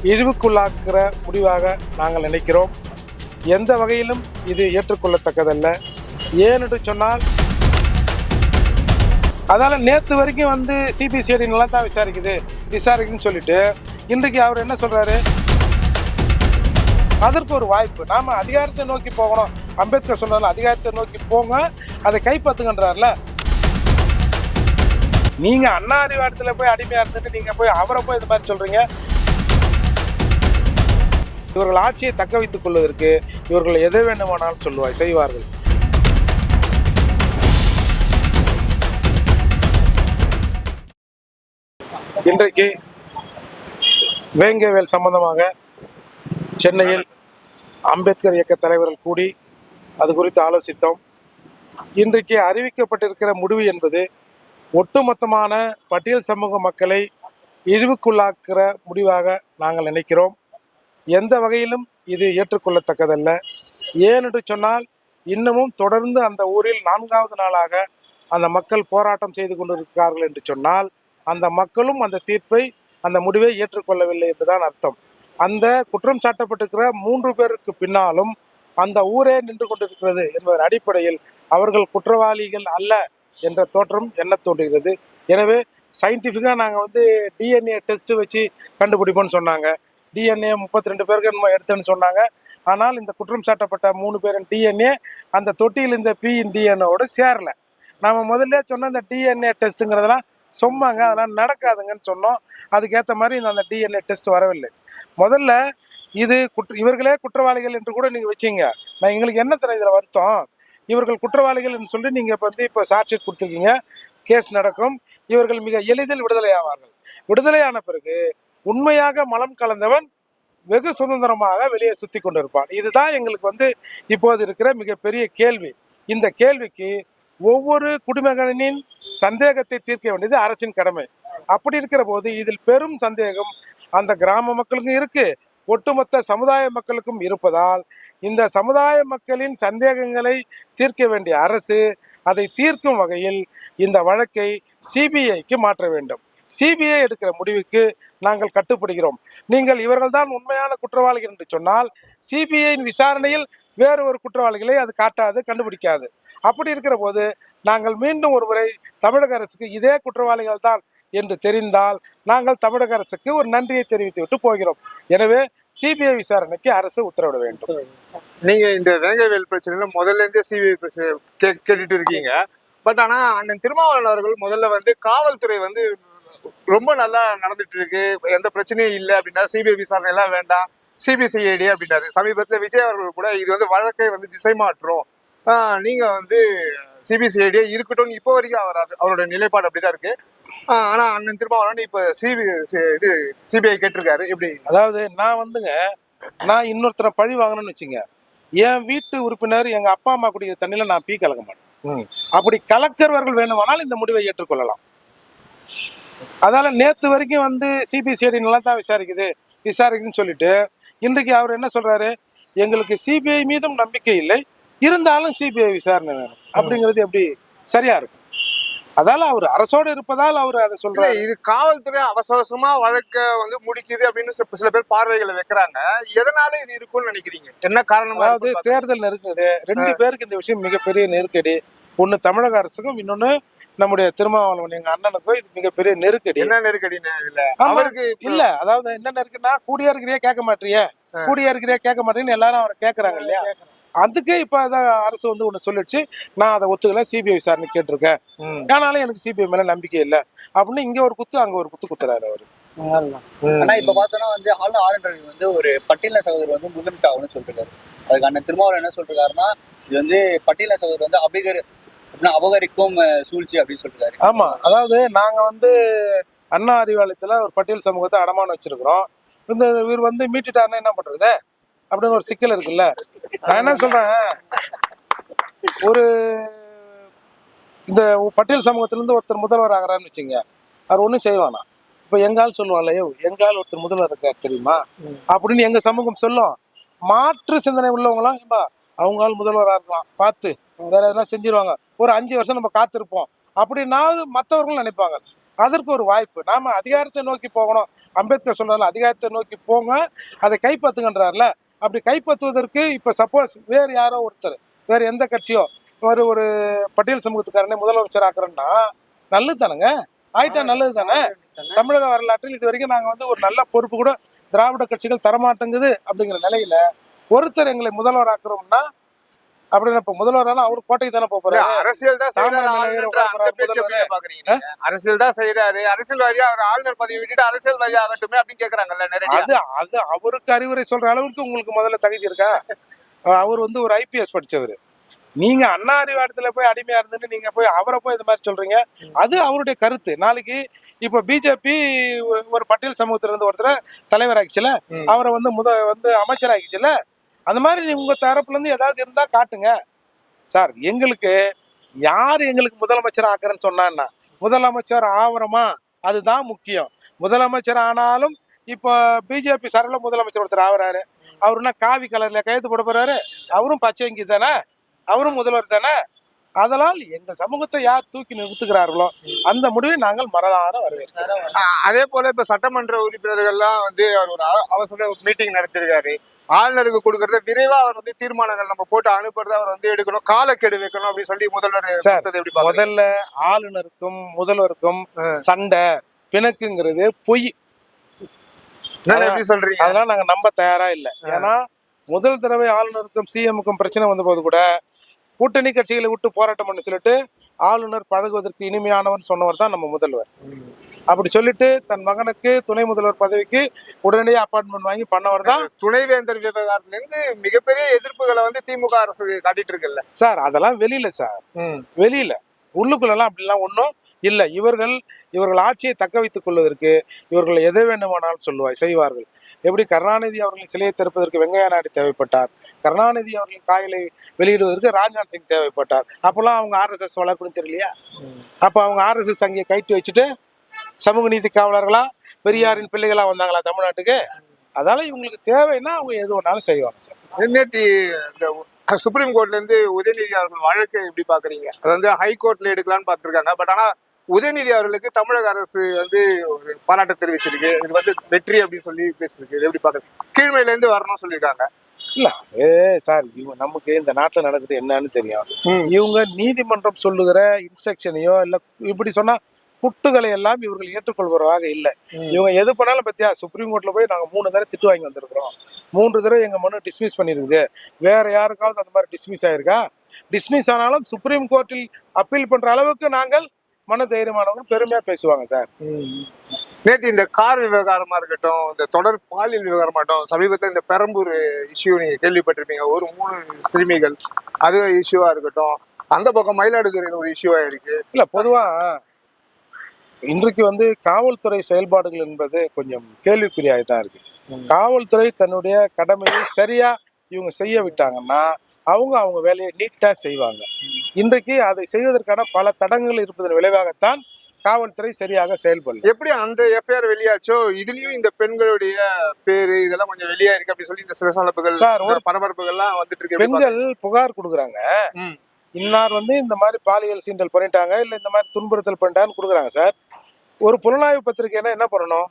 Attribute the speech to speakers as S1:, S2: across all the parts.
S1: இழிவுக்குள்ளாக்குற முடிவாக நாங்கள் நினைக்கிறோம். எந்த வகையிலும் இது ஏற்றுக்கொள்ளத்தக்கதல்ல. ஏனென்று சொன்னால், அதால் நேற்று வரைக்கும் வந்து சிபிசிஐடி நல்லா தான் விசாரிக்குதுன்னு சொல்லிட்டு இன்றைக்கு அவர் என்ன சொல்கிறாரு? அதற்கு ஒரு வாய்ப்பு. நாம் அதிகாரத்தை நோக்கி போகணும். அம்பேத்கர் சொன்னால அதிகாரத்தை நோக்கி போங்க, அதை கைப்பற்றுங்கன்றார்ல. நீங்கள் அண்ணா அறிவாலயத்தில் போய் அடிமையாக இருந்துட்டு நீங்கள் போய் அவரை போய் இது மாதிரி சொல்கிறீங்க. இவர்கள் ஆட்சியை தக்க வைத்துக் கொள்வதற்கு இவர்கள் எதை வேண்டுமானாலும் செய்வார்கள். இன்றைக்கு வேங்கவேல் சம்பந்தமாக சென்னையில் அம்பேத்கர் இயக்க தலைவர்கள் கூடி அது குறித்து ஆலோசித்தோம். இன்றைக்கு அறிவிக்கப்பட்டிருக்கிற முடிவு என்பது ஒட்டுமொத்தமான பட்டியல் சமூக மக்களை இழிவுக்குள்ளாக்குற முடிவாக நாங்கள் நினைக்கிறோம். எந்த வகையிலும் இது ஏற்றுக்கொள்ளத்தக்கதல்ல. ஏனென்று சொன்னால், இன்னமும் தொடர்ந்து அந்த ஊரில் 4வது நாளாக அந்த மக்கள் போராட்டம் செய்து கொண்டிருக்கிறார்கள் என்று சொன்னால், அந்த மக்களும் அந்த தீர்ப்பை, அந்த முடிவை ஏற்றுக்கொள்ளவில்லை என்றுதான் அர்த்தம். அந்த குற்றம் சாட்டப்பட்டிருக்கிற 3 பேருக்கு பின்னாலும் அந்த ஊரே நின்று கொண்டிருக்கிறது என்பதன் அடிப்படையில் அவர்கள் குற்றவாளிகள் அல்ல என்ற தோற்றம் என்ன தோன்றுகிறது. எனவே சயின்டிஃபிக்காக நாங்கள் வந்து டிஎன்ஏ டெஸ்ட்டு வச்சு கண்டுபிடிப்போம்னு சொன்னாங்க. டிஎன்ஏ 32 பேருக்கு நம்ம எடுத்தோன்னு சொன்னாங்க. ஆனால் இந்த குற்றம் சாட்டப்பட்ட 3 பேரின் டிஎன்ஏ அந்த தொட்டியில் இந்த பியின் டிஎன்ஏவோடு சேரலை. நம்ம முதல்ல சொன்ன இந்த டிஎன்ஏ டெஸ்ட்டுங்கிறதெல்லாம் சொன்னாங்க, அதெல்லாம் நடக்காதுங்கன்னு சொன்னோம். அதுக்கேற்ற மாதிரி அந்த டிஎன்ஏ டெஸ்ட் வரவில்லை. முதல்ல இது இவர்களே குற்றவாளிகள் என்று கூட நீங்கள் வச்சிங்க. நான் எங்களுக்கு என்ன தர இதில் வருத்தம், இவர்கள் குற்றவாளிகள் என்று சொல்லி நீங்கள் இப்போ சார்ஜ் ஷீட் கொடுத்துருக்கீங்க, கேஸ் நடக்கும், இவர்கள் மிக எளிதில் விடுதலை ஆவார்கள். விடுதலையான பிறகு உண்மையாக மலம் கலந்தவன் வெகு சுதந்திரமாக வெளியே சுற்றி கொண்டு இருப்பான். இதுதான் எங்களுக்கு இப்போது இருக்கிற மிகப்பெரிய கேள்வி. இந்த கேள்விக்கு ஒவ்வொரு குடிமகனின் சந்தேகத்தை தீர்க்க வேண்டியது அரசின் கடமை. அப்படி இருக்கிற போது இதில் பெரும் சந்தேகம் அந்த கிராம மக்களுக்கும் இருக்கு, ஒட்டுமொத்த சமுதாய மக்களுக்கும் இருப்பதால் இந்த சமுதாய மக்களின் சந்தேகங்களை தீர்க்க வேண்டிய அரசு அதை தீர்க்கும் வகையில் இந்த வழக்கை சிபிஐக்கு மாற்ற வேண்டும். சிபிஐ எடுக்கிற முடிவுக்கு நாங்கள் கட்டுப்படுகிறோம். நீங்கள் இவர்கள்தான் உண்மையான குற்றவாளிகள் என்று சொன்னால் சிபிஐயின் விசாரணையில் வேறு ஒரு குற்றவாளிகளை அது காட்டாது, கண்டுபிடிக்காது. அப்படி இருக்கிற போது நாங்கள் மீண்டும் ஒரு முறை தமிழக அரசுக்கு இதே குற்றவாளிகள் தான் என்று தெரிந்தால் நாங்கள் தமிழக அரசுக்கு ஒரு நன்றியை தெரிவித்து விட்டு போகிறோம். எனவே சிபிஐ விசாரணைக்கு அரசு உத்தரவிட வேண்டும்.
S2: நீங்க இந்த வேங்கவேல் பிரச்சனையில முதல்ல இருந்தே சிபிஐ கேட்டுட்டு இருக்கீங்க. பட் ஆனா அண்ணன் திருமாவளவன் அவர்கள் முதல்ல காவல்துறை ரொம்ப நல்லா நடந்துட்டு இருக்கு, எந்த பிரச்சனையும் இல்லை அப்படின்னாரு. சிபிஐ விசாரணை எல்லாம் வேண்டாம், சிபிசிஐடி அப்படின்னாரு. சமீபத்தில் விஜய் அவர்கள் கூட இது வழக்கை திசை மாற்றும், நீங்க சிபிசிஐடியே இருக்கட்டும் இப்போ வரைக்கும் அவரோட நிலைப்பாடு அப்படிதான் இருக்கு. ஆனா அண்ணன் திருமாவளவன் இப்ப சிபிஐ கேட்டிருக்காரு. எப்படி?
S1: அதாவது நான் இன்னொருத்தரை பழி வாங்கணும்னு வச்சுங்க, என் வீட்டு உறுப்பினர் எங்க அப்பா அம்மா குடிக்கிற தண்ணியில நான் கலக்க மாட்டேன். அப்படி கலக்கிறவர்கள் வேணுமானால் இந்த முடிவை ஏற்றுக்கொள்ளலாம். அதால நேற்று வரைக்கும் சிபிசிஐடி நல்லா தான் விசாரிக்குதுன்னு சொல்லிட்டு இன்றைக்கு அவர் என்ன சொல்றாரு? எங்களுக்கு சிபிஐ மீதும் நம்பிக்கை இல்லை, இருந்தாலும் சிபிஐ விசாரணை வேணும் அப்படிங்கிறது எப்படி சரியா இருக்கும்? அதால அவர் அரசோடு இருப்பதால் அவர் அதை சொல்றாரு.
S2: இது காவல்துறை அவசரமா வழக்க முடிக்குது அப்படின்னு சில பேர் பார்வைகளை வைக்கிறாங்க. எதனால இது இருக்கும்னு நினைக்கிறீங்க? என்ன காரணம்?
S1: அதாவது தேர்தல் நெருக்குது, 2 பேருக்கு இந்த விஷயம் மிகப்பெரிய நெருக்கடி. ஒண்ணு தமிழக அரசுக்கும், இன்னொன்னு நம்முடைய திருமாவளவன் எங்க அண்ணனுக்கும் இது மிகப்பெரிய நெருக்கடி.
S2: என்ன நெருக்கடின்னு
S1: அவருக்கு இல்ல, அதாவது என்ன நெருக்குன்னா, கூடியா இருக்கிறியா கேட்க மாட்டேன்னு எல்லாரும் அவரை கேட்கறாங்க இல்லையா? அதுக்கே இப்ப அரசு ஒண்ணு சொல்லிடுச்சு, நான் அதை ஒத்துக்கல, சிபிஐ விசாரணை கேட்டிருக்கேன், ஆனாலும் எனக்கு சிபிஐ மேல நம்பிக்கை இல்லை அப்படின்னு இங்க ஒரு குத்து அங்க ஒரு குத்துறாரு அவரு.
S3: ஆனா இப்ப பார்த்தோம்னா ஆளுநர் ஆர் என் ரவி ஒரு பட்டியல சகோதரர் முதலீட்டு ஆகும்னு சொல்லிருக்காரு. அதுக்கு அண்ணன் திருமாவளவன் என்ன சொல்றாருன்னா, இது பட்டியல சகோதரர் அபகரிக்கும் சூழ்ச்சி அப்படின்னு சொல்லிருக்காரு.
S1: ஆமா, அதாவது நாங்க அண்ணா அறிவாலயத்துல ஒரு பட்டியல் சமூகத்தை அடமானம் வச்சிருக்கிறோம். இவர் மீட்டுட்டாருன்னா என்ன பண்றது அப்படின்னு ஒரு சிக்கல் இருக்குல்ல. நான் என்ன சொல்றேன், ஒரு இந்த பட்டியல் சமூகத்துல இருந்து ஒருத்தர் முதல்வர் ஆகிறான்னு வச்சுங்க, அவர் ஒன்றும் செய்வானா? இப்போ எங்கால் சொல்லுவாங்கல்ல, எங்கால் ஒருத்தர் முதல்வர் இருக்கார் தெரியுமா அப்படின்னு எங்க சமூகம் சொல்லும். மாற்று சிந்தனை உள்ளவங்களாம் அவங்களால முதல்வராக இருக்கலாம், பார்த்து வேற எதனா செஞ்சிருவாங்க, ஒரு 5 வருஷம் நம்ம காத்திருப்போம் அப்படின்னாவது மற்றவர்களும் நினைப்பாங்க. அதற்கு ஒரு வாய்ப்பு. நாம அதிகாரத்தை நோக்கி போகணும். அம்பேத்கர் சொல்றாருல, அதிகாரத்தை நோக்கி போங்க, அதை கைப்பற்றுங்கன்றாருல. அப்படி கைப்பற்றுவதற்கு இப்ப சப்போஸ் வேறு யாரோ ஒருத்தர், வேற எந்த கட்சியோ ஒரு பட்டியல் சமூகத்துக்காரனே முதலமைச்சர் ஆக்குறோம்னா நல்லது தானேங்க, ஆயிட்டா நல்லது தானே. தமிழக வரலாற்றில் இது வரைக்கும் நாங்க வந்து ஒரு நல்ல பொறுப்பு கூட திராவிட கட்சிகள் தரமாட்டேங்குது அப்படிங்கிற நிலையில ஒருத்தர் எங்களை முதல்வர் ஆக்குறோம்னா, அப்படின்னு இப்ப முதல்வரான அவர் கோட்டைக்கு தானே போறாரு.
S2: அரசியல் தான்
S1: முதல்வர்
S2: அரசியல் தான் செய்யறாரு. அரசியல்வாதியா அவர் ஆளுநர் பதவி விட்டுட்டு அரசியல்வாதி ஆகட்டுமே அப்படின்னு கேக்குறாங்கல்ல நிறைய.
S1: அது அவருக்கு அறிவுரை சொல்ற அளவுக்கு உங்களுக்கு முதல்ல தகுதி இருக்கா? அவர் வந்து ஒரு IPS படிச்சவர். நீங்க அண்ணா அறிவாலயத்துல போய் அடிமையா இருந்துட்டு நீங்க போய் அவரை போய் இது மாதிரி சொல்றீங்க. அது அவருடைய கருத்து. நாளைக்கு இப்ப பிஜேபி ஒரு பட்டியல் சமூகத்துல இருந்து ஒருத்தர தலைவர் ஆகிச்சுல, அவரை வந்து அமைச்சர் ஆகிச்சுல. அந்த மாதிரி உங்க தரப்புல இருந்து ஏதாவது இருந்தா காட்டுங்க சார். எங்களுக்கு யார் எங்களுக்கு முதலமைச்சர் ஆக்குறேன்னு சொன்னான்னா, முதலமைச்சர் ஆவரமா அதுதான் முக்கியம். முதலமைச்சர் ஆனாலும் இப்போ பிஜேபி சார்பில் முதலமைச்சர் ஒருத்தர் ஆகுறாரு. அவருன்னா காவி கலர்ல கையெழுத்து போட போறாரு. அவரும் பச்சைங்கி தானே, அவரும் முதல்வர் தானே. அதனால் எங்கள் சமூகத்தை யார் தூக்கி நிறுத்துகிறார்களோ அந்த முடிவை நாங்கள் மனதார வரவேற்கிறோம்.
S2: அதே போல இப்ப சட்டமன்ற உறுப்பினர்கள்லாம் வந்து அவர் ஒரு அவசர மீட்டிங் நடத்திருக்காரு. ஆளுநருக்கு கொடுக்கறத விரைவா அவர் வந்து தீர்மானங்கள் நம்ம போட்டு அனுப்புறத அவர் வந்து எடுக்கணும், காலக்கெடு வைக்கணும் அப்படின்னு சொல்லி முதல்வர்
S1: முதல்ல ஆளுநருக்கும் முதல்வருக்கும் சண்டை பிணக்குங்கிறது பொய்.
S2: எப்படி சொல்றீங்க?
S1: அதெல்லாம் நாங்க நம்ப தயாரா இல்லை. ஏன்னா முதல் தடவை ஆளுநருக்கும் CM-க்கும் பிரச்சனை வந்த போது கூட கூட்டணி கட்சிகளை விட்டு போராட்டம் பண்ண சொல்லிட்டு ஆளுநர் பழகுவதற்கு இனிமையானவன் சொன்னவர் தான் நம்ம முதல்வர். அப்படி சொல்லிட்டு தன் மகனுக்கு துணை முதல்வர் பதவிக்கு உடனடியாக அப்பாயின்மெண்ட் வாங்கி பண்ணவர் தான்.
S2: துணைவேந்தர் விவகாரத்துல இருந்து மிகப்பெரிய எதிர்ப்புகளை வந்து திமுக அரசு காட்டிட்டு இருக்குல்ல
S1: சார். அதெல்லாம் வெளியில சார், வெளியில. உள்ளுக்குள்ளெல்லாம் அப்படிலாம் ஒன்றும் இல்லை. இவர்கள் ஆட்சியை தக்க வைத்துக் கொள்வதற்கு இவர்கள் எதை வேண்டுமானாலும் செய்வார்கள். எப்படி கருணாநிதி அவர்களின் சிலையை திறப்பதற்கு வெங்கையா நாயுடு தேவைப்பட்டார், கருணாநிதி அவர்களின் காயலை வெளியிடுவதற்கு ராஜ்நாத் சிங் தேவைப்பட்டார். அப்போல்லாம் அவங்க RSS வளர்க்கணும்னு தெரியலையா? அப்போ அவங்க RSS அங்கே கைட்டு வச்சுட்டு சமூக நீதி காவலர்களா பெரியாரின் பிள்ளைகளா வந்தாங்களா தமிழ்நாட்டுக்கு? அதால இவங்களுக்கு தேவைன்னா அவங்க எது வேணாலும் செய்வாங்க சார்.
S2: நேற்று சுப்ரீம் கோர்ட்ல இருந்து உதயநிதி அவர்கள் வழக்கை எப்படி பாக்குறீங்க? அது வந்து ஹைகோர்ட்ல எடுக்கலாம்னு பாத்துருக்காங்க. பட் ஆனா உதயநிதி அவர்களுக்கு தமிழக அரசு வந்து ஒரு பாராட்டு தெரிவிச்சிருக்கு. இது வந்து வெற்றி அப்படின்னு சொல்லி பேசிருக்கு. இது எப்படி பாக்குறீங்க? கீழ்மையில இருந்து வரணும்னு சொல்லியிருக்காங்க.
S1: இல்ல அது சார், இவங்க நமக்கு இந்த நாட்டுல நடக்குது என்னன்னு தெரியும். இவங்க நீதிமன்றம் சொல்லுகிற இன்ஸ்ட்ரக்ஷனையோ இல்ல இப்படி சொன்னா குட்டுகளை எல்லாம் இவர்கள் ஏற்றுக்கொள்வதாக இல்லை. இவங்க எது பண்ணாலும் பத்தியா சுப்ரீம் கோர்ட்ல போய் நாங்க 3 தடவை திட்டு வாங்கி வந்திருக்கிறோம். 3 தடவை எங்க மனு டிஸ்மிஸ் பண்ணிருக்குது. வேற யாருக்காவது அந்த மாதிரி டிஸ்மிஸ் ஆயிருக்கா? டிஸ்மிஸ் ஆனாலும் சுப்ரீம் கோர்ட்டில் அப்பீல் பண்ற அளவுக்கு நாங்கள் மன தைரியமானவங்க பெருமையா பேசுவாங்க சார்.
S2: நேற்று இந்த கார் விவகாரமா இருக்கட்டும், இந்த தொடர் பாலியல் விவகாரமா இருக்கட்டும், சமீபத்தில் இந்த பெரம்பூர் இஷ்யூ நீங்க கேள்விப்பட்டிருப்பீங்க. ஒரு 3 சிறுமிகள் அது இஷ்யூவா இருக்கட்டும், அந்த பக்கம் மயிலாடுதுறையில் ஒரு இஷ்யூவா இருக்கு.
S1: இல்ல பொதுவா இன்றைக்கு வந்து காவல்துறை செயல்பாடுகள் என்பது கொஞ்சம் கேள்விக்குறியாகத்தான் இருக்கு. காவல்துறை தன்னுடைய கடமையை சரியா இவங்க செய்ய விட்டாங்கன்னா அவங்க வேலையை நீட்டா செய்வாங்க. இன்றைக்கு அதை செய்வதற்கான பல தடங்கள் இருப்பதன் விளைவாகத்தான் காவல்துறை சரியாக செயல்படல.
S2: எப்படி அந்த FIR வெளியாச்சோ இதுலயும் இந்த பெண்களுடைய பேரு இதெல்லாம் கொஞ்சம் வெளியா இருக்கு அப்படின்னு சொல்லி இந்த சிறசலப்புகள்
S1: சார், ஒரு
S2: பரபரப்புகள்லாம் வந்துட்டு இருக்கு.
S1: பெண்கள் புகார் கொடுக்குறாங்க, இன்னார் வந்து இந்த மாதிரி பாலியல் சீண்டல் பண்ணிட்டாங்க இல்ல இந்த மாதிரி துன்புறுத்தல் பண்ணிட்டாங்கன்னு கொடுக்குறாங்க சார். ஒரு புலனாய்வு பத்திரிகைன்னா என்ன பண்ணணும்?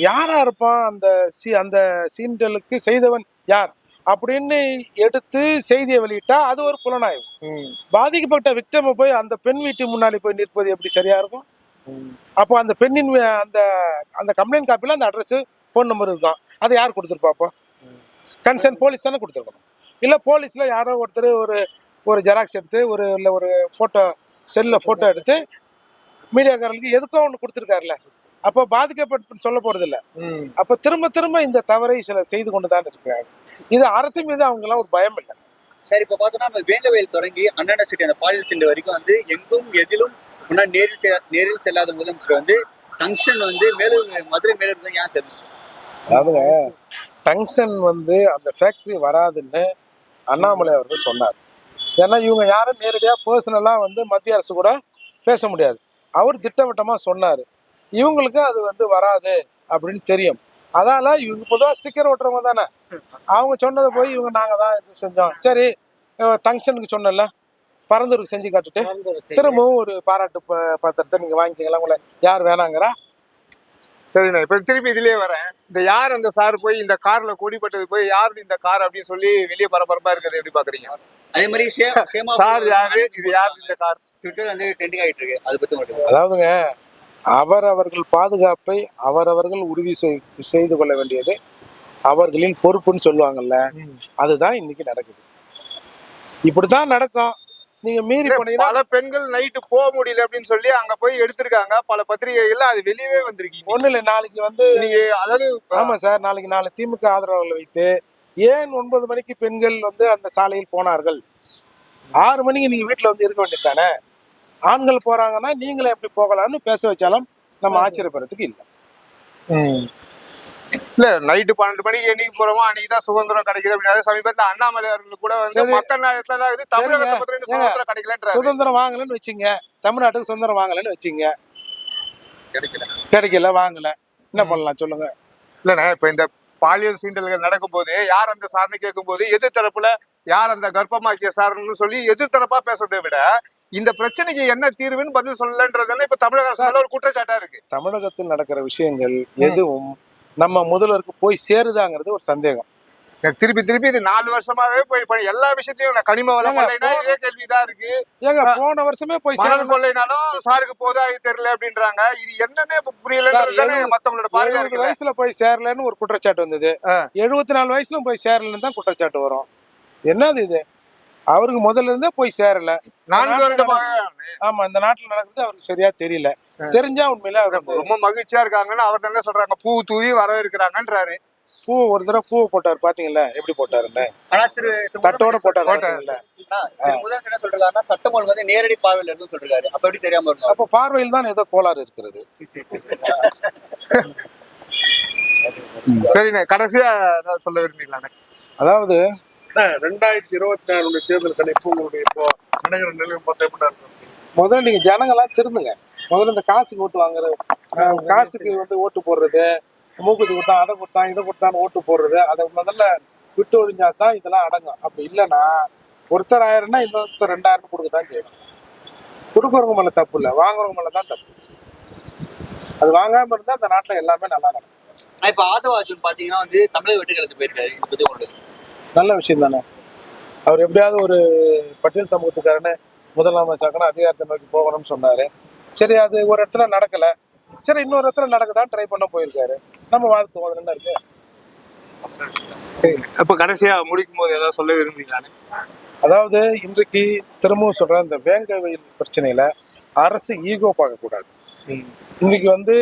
S1: யாரா இருப்பான் அந்த சீண்டலுக்கு செய்தவன் யார் அப்படின்னு எடுத்து செய்தியை வெளியிட்டா அது ஒரு புலனாய்வு. பாதிக்கப்பட்ட விக்டமை போய் அந்த பெண் வீட்டு முன்னாடி போய் நிற்பது எப்படி சரியா இருக்கும்? அப்போ அந்த பெண்ணின் அந்த கம்ப்ளைண்ட் காப்பில அந்த அட்ரஸ் ஃபோன் நம்பர் இருக்கும். அதை யார் கொடுத்துருப்பாப்போ? கன்சர்ன் போலீஸ் தானே கொடுத்துருக்கணும். இல்லை போலீஸ்ல யாரோ ஒருத்தர் ஒரு ஜெராக்ஸ் எடுத்து ஒரு ஃபோட்டோ செல்லில் ஃபோட்டோ எடுத்து மீடியாக்காரர்களுக்கு எதுக்கோ ஒன்று கொடுத்துருக்காருல்ல. அப்போ பாதிக்கப்பட்டு சொல்ல போறது இல்லை. அப்போ திரும்ப இந்த தவறை சிலர் செய்து கொண்டு தான் இருக்கிறார். இது அரசு மீது அவங்கெல்லாம் ஒரு பயம் இல்லை.
S3: சரி, இப்போ பார்த்தோம்னா நம்ம வேங்கவேல் தொடங்கி அண்ணா சிட்டி அந்த பாலியல் சிண்டு வரைக்கும் வந்து எங்கும் எதிலும் முன்னாடி நேரில் செல்லாத முதலமைச்சர் வந்து டங்ஷன் வந்து மதுரை மேலூர் தான் ஏன் சேர்ந்து?
S1: அதாவது டங்ஷன் வந்து அந்த ஃபேக்டரி வராதுன்னு அண்ணாமலை அவர்கள் சொன்னார். ஏன்னா இவங்க யாரும் நேரடியாக பர்சனலாக வந்து மத்திய அரசு கூட பேச முடியாது. அவர் திட்டவட்டமாக சொன்னார். இவங்களுக்கு அது வந்து வராது அப்படின்னு தெரியும். அதால இவங்க பொதுவாக ஸ்டிக்கர் ஓட்டுறவங்க தானே. அவங்க சொன்னதை போய் இவங்க நாங்கள் தான் இது செஞ்சோம். சரி, டங்ஷனுக்கு சொன்னல பரந்தூருக்கு செஞ்சு காட்டுட்டு திரும்பவும் ஒரு பாராட்டு பத்திரத்தை நீங்க வாங்கிக்கலாம். உங்களை யார் வேணாங்கிறா?
S2: சரிண்ணா, இப்ப திருப்பி இதுலயே வரேன். இந்த யார் அந்த சார் போய் இந்த கார்ல கொடிப்பட்டது போய் யாரு இந்த கார் அப்படின்னு சொல்லி வெளியே பரபரப்பா இருக்கிறது எப்படி பாக்குறீங்க?
S3: அதே மாதிரி
S2: சார் யாரு, இது யாரு இந்த கார்
S3: ட்விட்டர் வந்து ட்ரெண்டிங் ஆயிட்டு இருக்கு. அது பத்தி மட்டும்
S1: அதாவதுங்க, அவரவர்கள் பாதுகாப்பை அவரவர்கள் உறுதி செய்து கொள்ள வேண்டியது அவர்களின் பொறுப்புன்னு சொல்லுவாங்கல்ல, அதுதான் இன்னைக்கு நடக்குது. இப்படித்தான் நடக்கும். நீங்க மீறி போனீங்கன்னா
S2: பல பெண்கள் நைட்டு போக முடியல அப்படின்னு சொல்லி அங்க போய் எடுத்திருக்காங்க. பல பத்திரிகைகள்ல அது வெளியவே வந்திருக்கீங்க.
S1: ஒண்ணு இல்லை, நாளைக்கு வந்து
S2: நீங்க அதாவது
S1: ஆமா சார், நாளைக்கு 4 திமுக ஆதரவாளர்களை வைத்து ஏன் 9 மணிக்கு பெண்கள் வந்து அந்த சாலையில் போனார்கள், 6 மணிக்கு நீங்க வீட்டுல வந்து இருக்க வேண்டியது தானே. ஆண்கள் போறாங்கன்னா நீங்களே எப்படி போகலாம்னு பேச வச்சாலும் நம்ம ஆச்சரியப்படுறதுக்கு இல்லை.
S2: இல்ல நைட்டு 12 மணிக்கு என்னைக்கு போறோமோ அன்னைக்குதான் சுதந்திரம் கிடைக்குது அப்படின்னு சமீபத்துல அண்ணாமலை அவர்கள் கூட வந்து மத்த நேரத்துல இது தமிழகத்தை பத்தி சுதந்திரம் கிடைக்கலன்ற
S1: சுதந்திரம் வாங்கலன்னு வச்சுங்க, தமிழ்நாட்டுக்கு சுதந்திரம் வாங்கலன்னு வச்சுங்க, கிடைக்கல வாங்கல, என்ன பண்ணலாம் சொல்லுங்க?
S2: இல்லண்ணா, இப்ப இந்த பாலியல் சீண்டல்கள் நடக்கும்போது யார் அந்த சார்னு கேட்கும் போது எதிர் தரப்புல யார் அந்த கர்ப்பமாக்கிய சார்னு சொல்லி எதிர் தரப்பா பேசுறதை விட இந்த பிரச்சனைக்கு என்ன தீர்வுன்னு பதில் சொல்லலன்றதுன்னு இப்ப தமிழக அரசு ஒரு குற்றச்சாட்டா இருக்கு.
S1: தமிழகத்தில் நடக்கிற விஷயங்கள் எதுவும் நம்ம முதல்வருக்கு போய் சேருதாங்கிறது ஒரு சந்தேகம்.
S2: திருப்பி திருப்பி இது 4 வருஷமாவே போய் எல்லா விஷயத்தையும் கனிம வளம் இதே கேள்விதான் இருக்கு.
S1: ஏங்க போன வருஷமே போய்
S2: மணல் கொள்ளைனாலும் சாருக்கு போதா தெரியல அப்படின்றாங்க. இது என்னன்னே புரியல. மத்தவங்களோட
S1: 70 வயசுல போய் சேரலன்னு ஒரு குற்றச்சாட்டு வந்தது, 74 வயசுல போய் சேரலன்னு தான் குற்றச்சாட்டு வரும். என்னது இது? அவருக்கு முதல்ல இருந்தே போய் சேரல.
S2: 4 வருடமாக
S1: ஆமா, இந்த நாட்டுல நடக்குது அவருக்கு சரியா தெரியல. தெரிஞ்சா உண்மையில அவர்
S2: ரொம்ப மகிழ்ச்சியா இருக்காங்கன்னு அவர் தானே சொல்றாங்க. பூ தூவி வரவேற்கிறாங்கன்றாரு.
S1: பூ ஒரு தடவை பூ போட்டாரு பாத்தீங்களா, எப்படி போட்டாருன்னு.
S3: ஆனா
S1: தட்டோட போட்டாரு பாத்தீங்களா.
S3: முதலமைச்சர் என்ன சொல்றாருன்னா சட்டம் ஒழுங்கு வந்து நேரடி பார்வையில் இருக்குன்னு சொல்றாரு. அப்ப எப்படி தெரியாம இருக்கும்?
S1: அப்ப பார்வையில் தான் ஏதோ கோளாறு இருக்கிறது.
S2: சரிண்ணே, கடைசியா ஏதாவது சொல்ல விரும்புறீங்களா?
S1: அதாவது 2024 தேர்தல் கணிப்பு உங்களுடைய இப்போ நடக்கிற நிலைமை பார்த்தா எப்படி இருக்கும்? முதல்ல நீங்க ஜனங்கள்லாம் திருந்துங்க. முதல்ல இந்த காசுக்கு ஓட்டு வாங்குறது, காசுக்கு வந்து ஓட்டு போடுறது, மூக்குத்தி கொடுத்தான் அதை கொடுத்தான் இதை கொடுத்தான்னு ஓட்டு போடுறது, அதை முதல்ல விட்டு ஒழிஞ்சா தான் இதெல்லாம் அடங்கும். அப்படி இல்லைன்னா ஒருத்தர் 1000னா இன்னொருத்தர் 2000 கொடுக்கத்தான் செய்யணும். கொடுக்குறவங்க மேல தப்பு இல்லை, வாங்குறவங்க மேல தான் தப்பு. அது வாங்காம இருந்தா இந்த நாட்டுல எல்லாமே நல்லா நடக்கும்.
S3: இப்ப ஆதவ அர்ஜுன் பாத்தீங்கன்னா வந்து தமிழக வெட்டுகளுக்கு போயிருக்காரு. இதை பத்தி உங்களுக்கு
S1: நல்ல விஷயம் தானே. அவர் எப்படியாவது ஒரு பட்டியல் சமூகத்துக்காரன்னு முதலமைச்சராக்கணும், அதிகாரத்தை நோக்கி போகணும்னு சொன்னாரு. சரி, அது ஒரு இடத்துல நடக்கல, சரி இன்னொரு இடத்துல நடக்குதான் ட்ரை பண்ண போயிருக்காரு. நம்ம வாழ்த்துவோம், அது என்ன இருக்கு.
S2: அப்ப கடைசியா முடிக்கும் போது ஏதாவது சொல்ல விரும்புறீங்களா?
S1: அதாவது இன்றைக்கு திரும்பவும் சொல்றேன், இந்த வேங்க வெயில் பிரச்சனையில அரசு ஈகோ பார்க்க கூடாது. இன்னைக்கு வந்து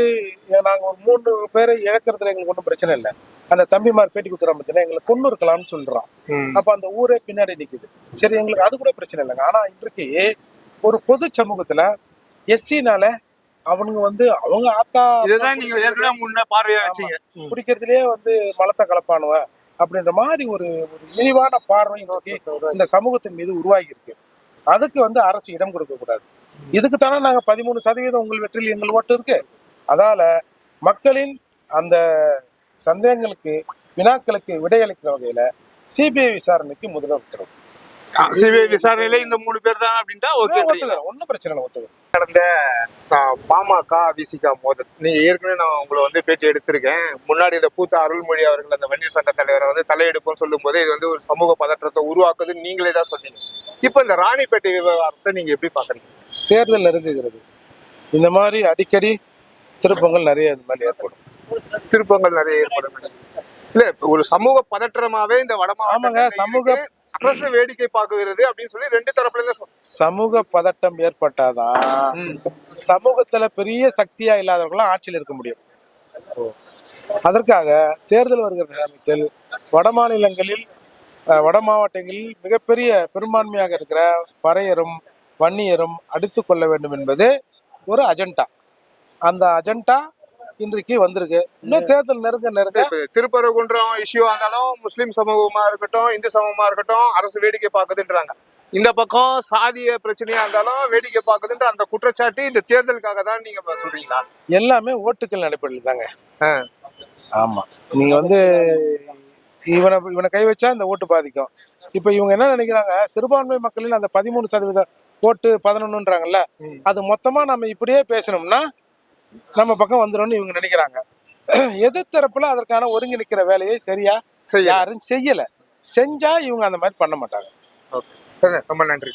S1: நாங்க ஒரு 3 பேரை இழக்கிறதுல எங்களுக்கு ஒன்றும் பிரச்சனை இல்லை. அந்த தம்பிமார் பேட்டி கொடுக்குற பத்தில எங்களை கொண்டு இருக்கலாம்னு சொல்றான். அப்ப அந்த ஊரே பின்னாடி நிக்குது. சரி, எங்களுக்கு அது கூட பிரச்சனை இல்லைங்க. ஆனா இன்றைக்கு ஒரு பொது சமூகத்துல எஸ்சினால அவனுங்க வந்து அவங்க ஆத்தா
S2: பார்வையா வச்சீங்க
S1: குடிக்கிறதுலயே வந்து மலத்தை கலப்பானுவ அப்படின்ற மாதிரி ஒரு இழிவான பார்வை நோக்கி இந்த சமூகத்தின் மீது உருவாகி இருக்கு. அதுக்கு வந்து அரசு இடம் கொடுக்க கூடாது. இதுக்கு தானே நாங்க 13% உங்கள் வெற்றியில் எங்கள் ஓட்டு இருக்கு. அதால மக்களின் அந்த சந்தேகங்களுக்கு வினாக்களுக்கு விடையளிக்கிற வகையில சிபிஐ விசாரணைக்கு முதல்வர் உத்தரவு.
S2: சிபிஐ விசாரணையில இந்த 3 பேர் தான் அப்படின்ட்டா
S1: ஒத்துக்கிறேன், ஒன்னும் பிரச்சனை இல்லை, ஒத்துக்கிறேன்.
S2: கடந்த பாமக விசிகா மோதல் நீங்க ஏற்கனவே நான் உங்களை வந்து பேட்டி எடுத்திருக்கேன். முன்னாடி இந்த பூத்த அருள்மொழி அவர்கள் அந்த வன்னியர் சங்க தலைவரை வந்து தலையெடுப்போம்னு சொல்லும் போது இது வந்து ஒரு சமூக பதற்றத்தை உருவாக்குதுன்னு நீங்களே தான் சொன்னீங்க. இப்ப இந்த ராணிப்பேட்டை விவகாரத்தை நீங்க எப்படி பாக்குறீங்க?
S1: தேர்தல் நெருங்குகிறது, இந்த மாதிரி அடிக்கடி திருப்பங்கள் நிறைய இந்த மாதிரி ஏற்படும்.
S2: இல்ல ஒரு சமூக பதற்றமாவே இந்த
S1: ஆமாங்க, சமூக
S2: அரசு வேடிக்கை பார்க்குகிறது அப்படின்னு சொல்லி 2 தரப்புல இருந்து
S1: சமூக பதட்டம் ஏற்பட்டாதான் சமூகத்துல பெரிய சக்தியா இல்லாதவர்களும் ஆட்சியில் இருக்க முடியும். அதற்காக தேர்தல் வருகிற நேரத்தில் வட மாநிலங்களில் வட மாவட்டங்களில் மிகப்பெரிய பெரும்பான்மையாக இருக்கிற பறையரும் வன்னியரும் அடித்து கொள்ள வேண்டும் என்பது ஒரு அஜெண்டா. அந்த அஜெண்டா இன்றைக்கு வந்திருக்கு. இன்னும் தேர்தல் நெருங்க
S2: திருப்பரங்குன்றம் இஷ்யூ ஆனாலும் முஸ்லிம் சமூகமா இருக்கட்டும், இந்து சமூகமா இருக்கட்டும், அரசு வேடிக்கை பார்க்குதுன்றாங்க. இந்த பக்கம் சாதிய பிரச்சனையா இருந்தாலும் வேடிக்கை பார்க்குதுன்ற அந்த குற்றச்சாட்டு இந்த தேர்தலுக்காக தான் நீங்க சொல்றீங்களா?
S1: எல்லாமே ஓட்டுக்கள் அடிப்படையில் தாங்க. ஆமா, நீங்க வந்து இவனை கை வச்சா இந்த ஓட்டு பாதிக்கும், இப்போ இவங்க என்ன நினைக்கிறாங்க, சிறுபான்மை மக்களில் அந்த 13% ஓட்டு 11ன்றாங்கல்ல, அது மொத்தமா நம்ம இப்படியே பேசணும்னா நம்ம பக்கம் வந்துடும்னு இவங்க நினைக்கிறாங்க. எதிர்த்தரப்புல அதற்கான ஒருங்கிணைக்கிற வேலையை சரியா
S2: செய்யல.
S1: யாரும் செய்யல. செஞ்சா இவங்க அந்த மாதிரி பண்ண மாட்டாங்க.
S2: ஓகே சார், ரொம்ப நன்றி.